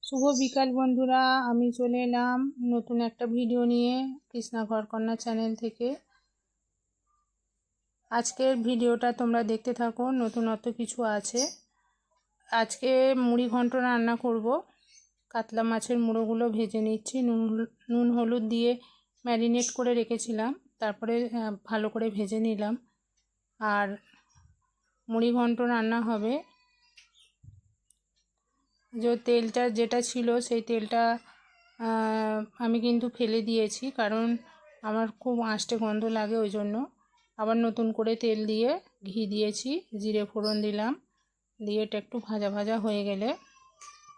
শুভ বিকাল বন্ধুরা, আমি চলে এলাম নতুন একটা ভিডিও নিয়ে কৃষ্ণা ঘরকন্যা চ্যানেল থেকে। আজকের ভিডিওটা তোমরা দেখতে থাকো, নতুনত্ব কিছু আছে। আজকে মুড়ি ঘন্ট রান্না করব। কাতলা মাছের মুড়োগুলো ভেজে নিচ্ছি, নুন হলুদ দিয়ে ম্যারিনেট করে রেখেছিলাম, তারপরে ভালো করে ভেজে নিলাম। আর মুড়ি ঘন্ট রান্না হবে। যে তেলটা যেটা ছিল সেই তেলটা আমি কিন্তু ফেলে দিয়েছি, কারণ আমার খুব আঁশটে গন্ধ লাগে, ওই জন্য আবার নতুন করে তেল দিয়ে ঘি দিয়েছি, জিরে ফোড়ন দিলাম, দিয়ে এটা একটু ভাজা ভাজা হয়ে গেলে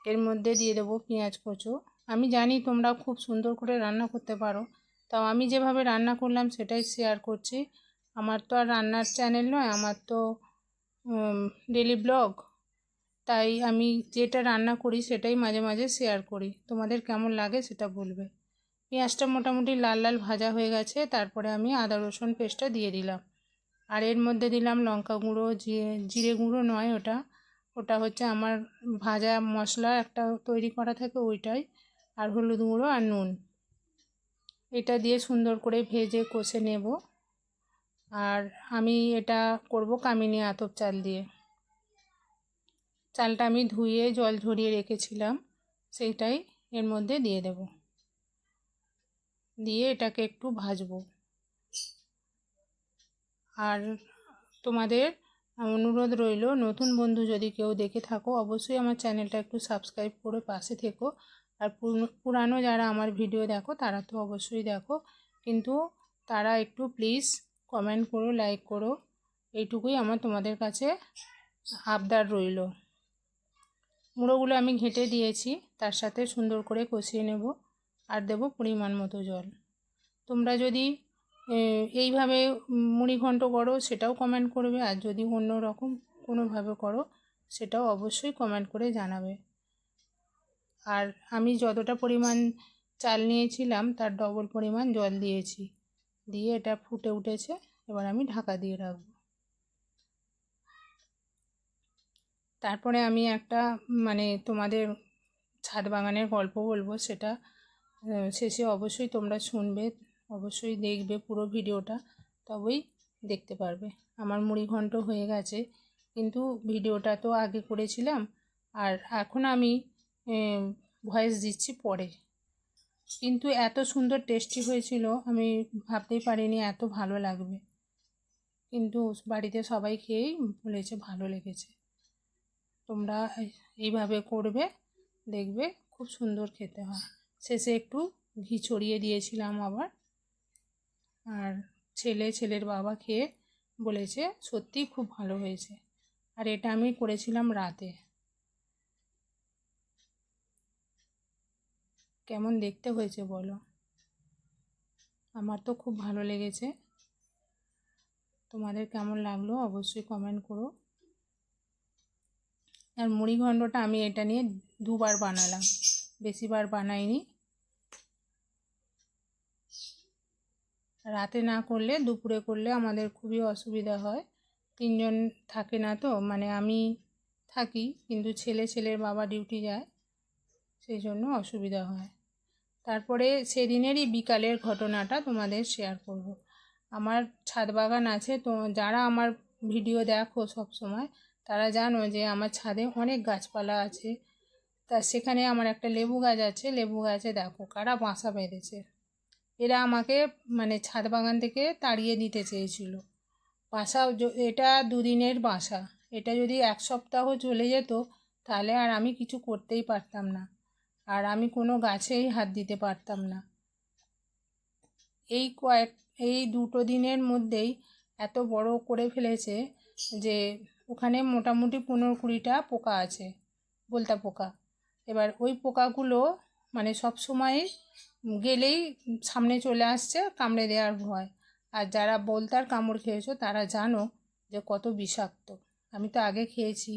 এর মধ্যে দিয়ে দেবো পেঁয়াজ কুচো। আমি জানি তোমরা খুব সুন্দর করে রান্না করতে পারো, তাও আমি যেভাবে রান্না করলাম সেটাই শেয়ার করছি। আমার তো আর রান্নার চ্যানেল নয়, আমার তো ডেলি ব্লগ, তাই আমি যেটা রান্না করি সেটাই মাঝে মাঝে শেয়ার করি। তোমাদের কেমন লাগে সেটা বলবে। পেঁয়াজটা মোটামুটি লাল লাল ভাজা হয়ে গেছে, তারপরে আমি আদা রসুন পেস্টটা দিয়ে দিলাম। আর এর মধ্যে দিলাম লঙ্কা গুঁড়ো, জিরে গুঁড়ো নয়, ওটা হচ্ছে আমার ভাজা মশলা একটা তৈরি করা থাকে ওইটাই, আর হলুদ গুঁড়ো আর নুন। এটা দিয়ে সুন্দর করে ভেজে কষে নেব। আর আমি এটা করব কামিনী আতপ চাল দিয়ে। চালটা আমি ধুয়ে জল ঝরিয়ে রেখেছিলাম, সেইটাই এর মধ্যে দিয়ে দেব, দিয়ে এটাকে একটু ভাজবো। আর তোমাদের অনুরোধ রইল, নতুন বন্ধু যদি কেউ দেখে থাকো অবশ্যই আমার চ্যানেলটা একটু সাবস্ক্রাইব করে পাশে থেকো। আর পুরানো যারা আমার ভিডিও দেখো তারা তো অবশ্যই দেখো, কিন্তু তারা একটু প্লিজ কমেন্ট করো, লাইক করো, এইটুকুই আমার তোমাদের কাছে আবদার রইল। মুড়োগুলো আমি ঘেঁটে দিয়েছি, তার সাথে সুন্দর করে কষিয়ে নেব। আর দেব পরিমাণ মতো জল। তোমরা যদি এইভাবে মুড়ি ঘন্ট করো সেটাও কমেন্ট করবে, আর যদি অন্য রকম কোনোভাবে করো সেটাও অবশ্যই কমেন্ট করে জানাবে। আর আমি যতটা পরিমাণ চাল নিয়েছিলাম তার ডবল পরিমাণ জল দিয়েছি, দিয়ে এটা ফুটে উঠেছে। এবার আমি ঢাকা দিয়ে রাখবো। তারপরে আমি একটা তোমাদের ছাদ বাগানের গল্প বলবো, সেটা শেষে অবশ্যই তোমরা শুনবে, অবশ্যই দেখবে পুরো ভিডিওটা, তবেই দেখতে পারবে। আমার মুড়ি ঘন্ট হয়ে গেছে, কিন্তু ভিডিওটা তো আগে করেছিলাম, আর এখন আমি ভয়েস দিচ্ছি পরে। কিন্তু এত সুন্দর টেস্টি হয়েছিল, আমি ভাবতেই পারিনি এত ভালো লাগবে। কিন্তু বাড়িতে সবাই খেয়েই বলেছে ভালো লেগেছে। তোমরা এইভাবে করবে, দেখবে খুব সুন্দর খেতে হয়। শেষে একটু ঘি ছড়িয়ে দিয়েছিলাম আবার। আর ছেলের বাবা খেয়ে বলেছে সত্যিই খুব ভালো হয়েছে। আর এটা আমি করেছিলাম রাতে। কেমন দেখতে হয়েছে বলো? আমার তো খুব ভালো লেগেছে। তোমাদের কেমন লাগলো অবশ্যই কমেন্ট করো। আর মুড়ি ঘন্টটা আমি এটা নিয়ে দুবার বানালাম, বেশিবার বানাইনি। রাতে না করলে দুপুরে করলে আমাদের খুবই অসুবিধা হয়। তিনজন থাকে না তো, আমি থাকি কিন্তু ছেলের বাবা ডিউটি যায়, সেই জন্য অসুবিধা হয়। তারপরে সেদিনেরই বিকালের ঘটনাটা তোমাদের শেয়ার করব। আমার ছাদ বাগান আছে, তো যারা আমার ভিডিও দেখো সব সময় তারা জানো যে আমার ছাদে অনেক গাছপালা আছে। তা সেখানে আমার একটা লেবু গাছ আছে, লেবু গাছে দেখো কারা বাসা বেঁধেছে। এরা আমাকে ছাদ বাগান থেকে তাড়িয়ে দিতে চেয়েছিল। বাসা এটা দুদিনের বাসা, এটা যদি এক সপ্তাহ চলে যেত তাহলে আর আমি কিছু করতেই পারতাম না, আর আমি কোনো গাছেই হাত দিতে পারতাম না। এই দুটো দিনের মধ্যেই এত বড় করে ফেলেছে যে ওখানে মোটামুটি 15-20টা পোকা আছে, বোলতা পোকা। এবার ওই পোকাগুলো সব সময় গেলেই সামনে চলে আসছে, কামড়ে দেওয়ার ভয়। আর যারা বোলতার কামড় খেয়েছো তারা জানো যে কত বিষাক্ত। আমি তো আগে খেয়েছি,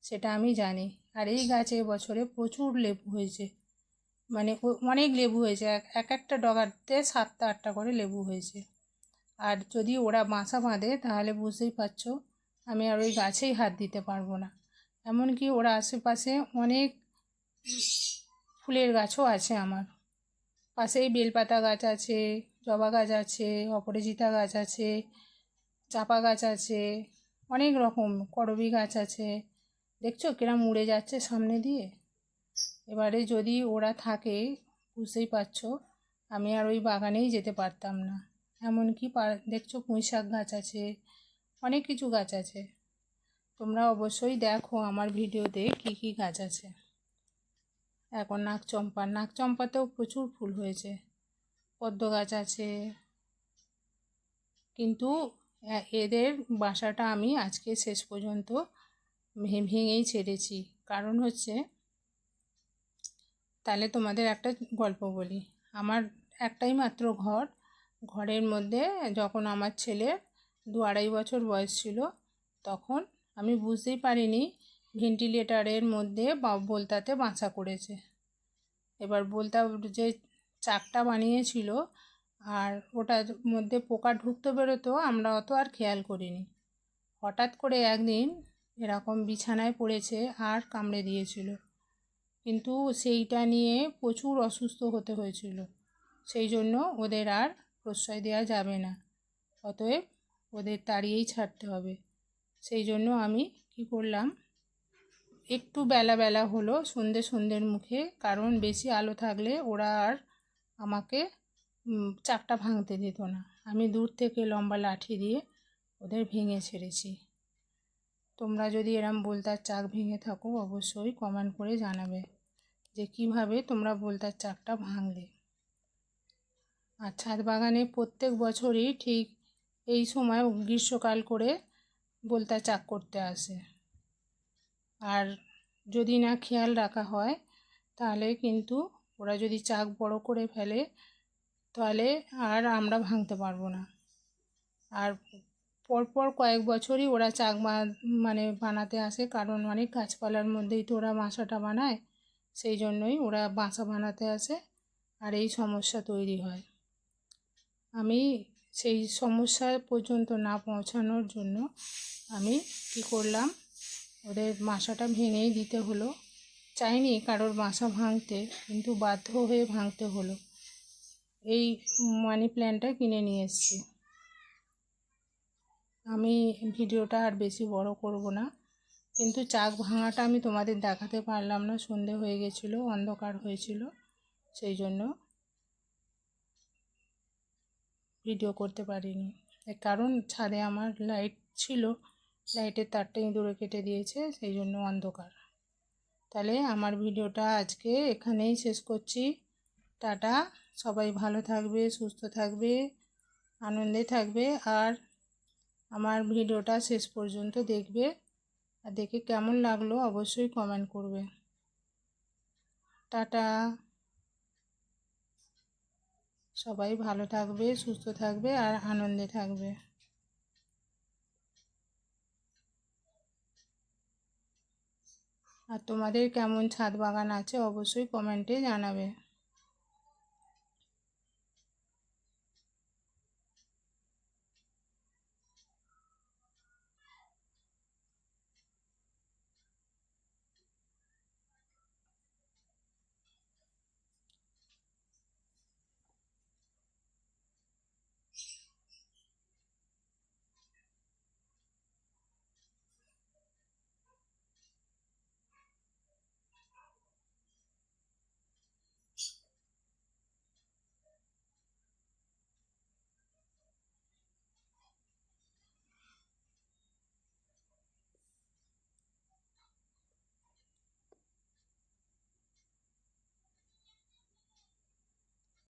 সেটা আমি জানি। আর এই গাছে বছরে প্রচুর লেবু হয়েছে, অনেক লেবু হয়েছে, এক একটা ডগাতে 7টা-8টা করে লেবু হয়েছে। আর যদি ওরা বাসা বাঁধে তাহলে বুঝতেই পারছো আমি আর ওই গাছেই হাত দিতে পারবো না। এমনকি ওরা আশেপাশে অনেক ফুলের গাছও আছে আমার। পাশেই বেলপাতা গাছ আছে, জবা গাছ আছে, অপরাজিতা গাছ আছে, চাপা গাছ আছে, অনেক রকম করবী গাছ আছে। দেখছো কিরম উড়ে যাচ্ছে সামনে দিয়ে। এবারে যদি ওরা থাকে, বুঝতেই পারছো আমি আর ওই বাগানেই যেতে পারতাম না। এমনকি দেখছো পুঁই শাক গাছ আছে, অনেক কিছু গাছ আছে। তোমরা অবশ্যই দেখো আমার ভিডিওতে কি কি গাছ আছে। এখন নাকচম্পাতেও প্রচুর ফুল হয়েছে, পদ্ম গাছ আছে। কিন্তু এদের বাসাটা আমি আজকে শেষ পর্যন্ত ভেঙেই ছেড়েছি। কারণ হচ্ছে, তাহলে তোমাদের একটা গল্প বলি। আমার একটাই মাত্র ঘর, ঘরের মধ্যে যখন আমার ছেলের 2-2.5 বছর বয়স ছিল, তখন আমি বুঝতেই পারিনি ভেন্টিলেটারের মধ্যে বলতাতে বাসা করেছে। এবার বলতা যে চাকটা বানিয়েছিল, আর ওটার মধ্যে পোকা ঢুকতে বেরোতো, আমরা অত আর খেয়াল করিনি। হঠাৎ করে একদিন এরকম বিছানায় পড়েছে আর কামড়ে দিয়েছিল। কিন্তু সেইটা নিয়ে প্রচুর অসুস্থ হতে হয়েছিল। সেই জন্য ওদের আর প্রশ্রয় দেওয়া যাবে না, অতএব ওদের তাড়িয়েই ছাড়তে হবে। সেই জন্য আমি কি করলাম, একটু বেলা হলো, সন্ধ্যের মুখে, কারণ বেশি আলো থাকলে ওরা আর আমাকে চাকটা ভাঙতে দিত না। আমি দূর থেকে লম্বা লাঠি দিয়ে ওদের ভেঙে ছেড়েছি। তোমরা যদি এরম বোলতার চাক ভেঙে থাকো, অবশ্যই কমেন্ট করে জানাবে যে কিভাবে তোমরা বোলতার চাকটা ভাঙলে। আর ছাদ বাগানে প্রত্যেক বছরই ঠিক এই সময় গ্রীষ্মকাল করে বোলতা চাক করতে আসে। আর যদি না খেয়াল রাখা হয়, তাহলে কিন্তু ওরা যদি চাক বড় করে ফেলে, তাহলে আর আমরা ভাঙতে পারবো না। আর পরপর কয়েক বছরই ওরা চাক মানে বানাতে আসে, কারণ অনেক গাছপালার মধ্যেই তো ওরা বাসাটা বানায়। সেই জন্যই ওরা বাসা বানাতে আসে, আর এই সমস্যা তৈরি হয়। আমি সেই সমস্যা পর্যন্ত না পৌঁছানোর জন্য আমি কি করলাম, ওদের বাসাটা ভেঙেই দিতে হলো। চাইনি কারোর বাসা ভাঙতে, কিন্তু বাধ্য হয়ে ভাঙতে হলো। এই মানি প্ল্যান্টটা কিনে নিয়ে এসেছি। আমি ভিডিওটা আর বেশি বড় করব না, কিন্তু চাক ভাঙাটা আমি তোমাদের দেখাতে পারলাম না, সন্ধে হয়ে গেছিলো, অন্ধকার হয়েছিল, সেই জন্য ভিডিও করতে পারিনি। কারণ ছাদে আমার লাইট ছিল, লাইটের তারটা ইঁদুরে কেটে দিয়েছে, সেই জন্য অন্ধকার। তাহলে আমার ভিডিওটা আজকে এখানেই শেষ করছি। টাটা। সবাই ভালো থাকবে, সুস্থ থাকবে, আনন্দে থাকবে, আর আমার ভিডিওটা শেষ পর্যন্ত দেখবে। আর দেখে কেমন লাগলো অবশ্যই কমেন্ট করবে। টাটা। সবাই ভালো থাকবে, সুস্থ থাকবে, আর আনন্দে থাকবে। আর তোমাদের কেমন ছাদ বাগান আছে অবশ্যই কমেন্টে জানাবে।